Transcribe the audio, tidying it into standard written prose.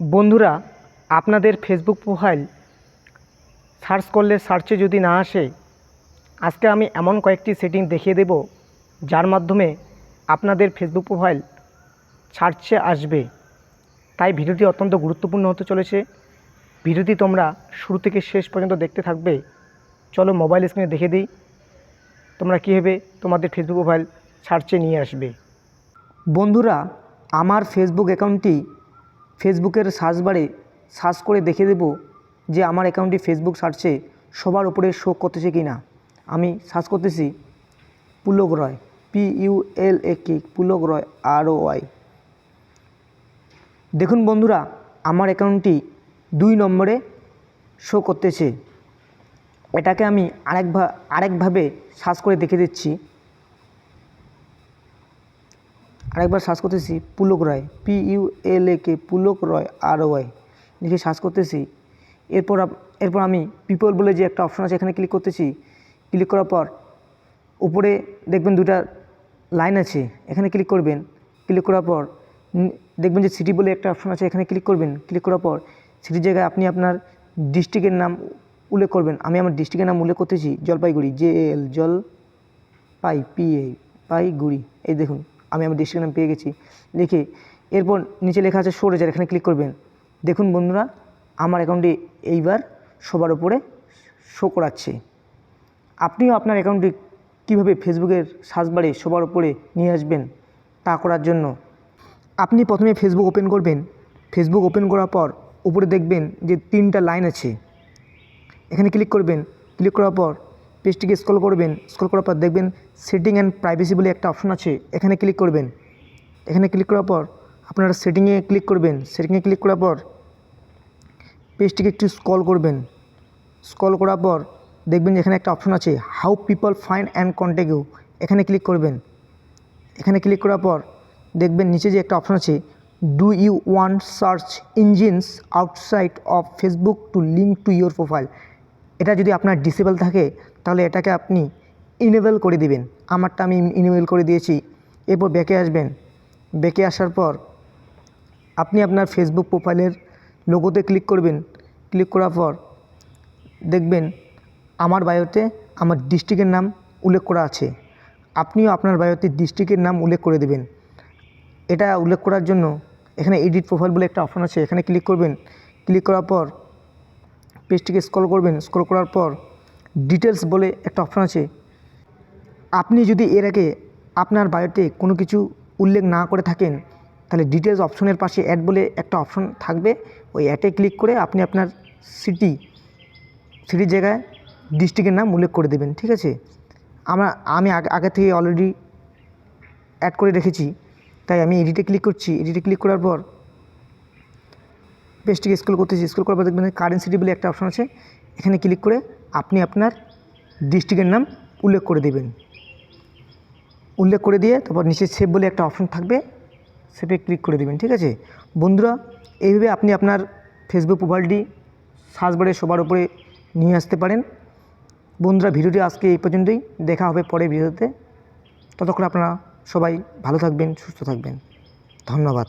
বন্ধুরা, আপনাদের Facebook profile search করলে সার্চে যদি না আসে, আজকে আমি এমন কয়েকটি সেটিং দেখিয়ে দেব যার মাধ্যমে আপনাদের ফেসবুক প্রোফাইল সার্চে আসবে। তাই ভিডিওটি অত্যন্ত গুরুত্বপূর্ণ হতে চলেছে। ভিডিওটি তোমরা শুরু থেকে শেষ পর্যন্ত দেখতে থাকবে। চলো মোবাইল স্ক্রিনে দেখে দিই তোমরা কীভাবে তোমাদের ফেসবুক প্রোফাইল সার্চে নিয়ে আসবে। বন্ধুরা, আমার ফেসবুক অ্যাকাউন্টটি ফেসবুকের সার্চ বারে সার্চ করে দেখে দেব যে আমার অ্যাকাউন্টটি ফেসবুক সার্চে সবার উপরে শো করতেছে কি না। আমি সার্চ করতেছি পুলক রয়, PULAK, পুলক রয় ROY। দেখুন বন্ধুরা, আমার অ্যাকাউন্টটি 2 নম্বরে শো করতেছে। এটাকে আমি আরেকভাবে সার্চ করে দেখে দিচ্ছি। আরেকবার সার্চ করতেছি পুলক রয়, PULAK, পুলক রয় ROY লিখে সার্চ করতেছি। এরপর আমি পিপল বলে যে একটা অপশন আছে এখানে ক্লিক করতেছি। ক্লিক করার পর উপরে দেখবেন 2টা লাইন আছে, এখানে ক্লিক করবেন। ক্লিক করার পর দেখবেন যে সিটি বলে একটা অপশন আছে, এখানে ক্লিক করবেন। ক্লিক করার পর সিটির জায়গায় আপনি আপনার ডিস্ট্রিক্টের নাম উল্লেখ করবেন। আমি আমার ডিস্ট্রিক্টের নাম উল্লেখ করতেছি জলপাইগুড়ি, JAL, জলপাইগুড়ি। এই দেখুন আমি আমার ডিস্ট্রিক্টের নাম পেয়ে গেছি লিখে। এরপর নিচে লেখা আছে শো রেজাল্ট, এখানে ক্লিক করবেন। দেখুন বন্ধুরা, আমার অ্যাকাউন্টে এইবার সবার উপরে শো করাচ্ছে। আপনিও আপনার অ্যাকাউন্টটি কীভাবে ফেসবুকের সার্চ বারে সবার উপরে নিয়ে আসবেন তা করার জন্য আপনি প্রথমে ফেসবুক ওপেন করবেন। ফেসবুক ওপেন করার পর উপরে দেখবেন যে 3টা লাইন আছে, এখানে ক্লিক করবেন। ক্লিক করার পর পেজটিকে স্ক্রল করবেন। স্ক্রল করার পর দেখবেন সেটিং অ্যান্ড প্রাইভেসি বলে একটা অপশন আছে, এখানে ক্লিক করবেন। এখানে ক্লিক করার পর আপনারা সেটিংয়ে ক্লিক করবেন। সেটিংয়ে ক্লিক করার পর পেজটিকে একটু স্ক্রল করবেন। স্ক্রল করার পর দেখবেন যে এখানে একটা অপশন আছে how people find and contact you, এখানে ক্লিক করবেন। এখানে ক্লিক করার পর দেখবেন নিচে যে একটা অপশন আছে do you want search engines outside of Facebook to link to your profile. এটা যদি আপনার ডিসেবল থাকে তাহলে এটাকে আপনি ইনেবল করে দিবেন। আমারটা আমি ইনেবল করে দিয়েছি। এরপর ব্যাকে আসবেন। ব্যাকে আসার পর আপনি আপনার ফেসবুক প্রোফাইলের লোগোতে ক্লিক করবেন। ক্লিক করার পর দেখবেন আমার বায়োতে আমার ডিস্ট্রিক্টের নাম উল্লেখ করা আছে। আপনিও আপনার বায়োতে ডিস্ট্রিক্টের নাম উল্লেখ করে দেবেন। এটা উল্লেখ করার জন্য এখানে এডিট প্রোফাইল বলে একটা অপশন আছে, এখানে ক্লিক করবেন। ক্লিক করার পর পেজটিকে স্ক্রল করবেন। স্ক্রল করার পর ডিটেলস বলে একটা অপশন আছে। আপনি যদি এর আগে আপনার বায়োতে কোনো কিছু উল্লেখ না করে থাকেন তাহলে ডিটেলস অপশনের পাশে অ্যাড বলে একটা অপশন থাকবে, ওই অ্যাডে ক্লিক করে আপনি আপনার সিটির জায়গায় ডিস্ট্রিক্টের নাম উল্লেখ করে দেবেন। ঠিক আছে, আমি আগে থেকে অলরেডি অ্যাড করে রেখেছি, তাই আমি এডিটে ক্লিক করছি। এডিটে ক্লিক করার পর পেজটিকে স্ক্রল করতেছি। স্ক্রল করার পর দেখবেন কারেন্ট সিটি বলে একটা অপশন আছে, এখানে ক্লিক করে আপনি আপনার ডিস্ট্রিক্টের নাম উল্লেখ করে দেবেন। উল্লেখ করে দিয়ে তারপর নিচে সেভ বলে একটা অপশন থাকবে, সেভে ক্লিক করে দেবেন। ঠিক আছে বন্ধুরা, এইভাবে আপনি আপনার ফেসবুক প্রোফাইলটি সার্চ বারে সবার উপরে নিয়ে আসতে পারেন। বন্ধুরা, ভিডিওটি আজকে এই পর্যন্তই। দেখা হবে পরের ভিডিওতে। ততক্ষণ আপনারা সবাই ভালো থাকবেন, সুস্থ থাকবেন। ধন্যবাদ।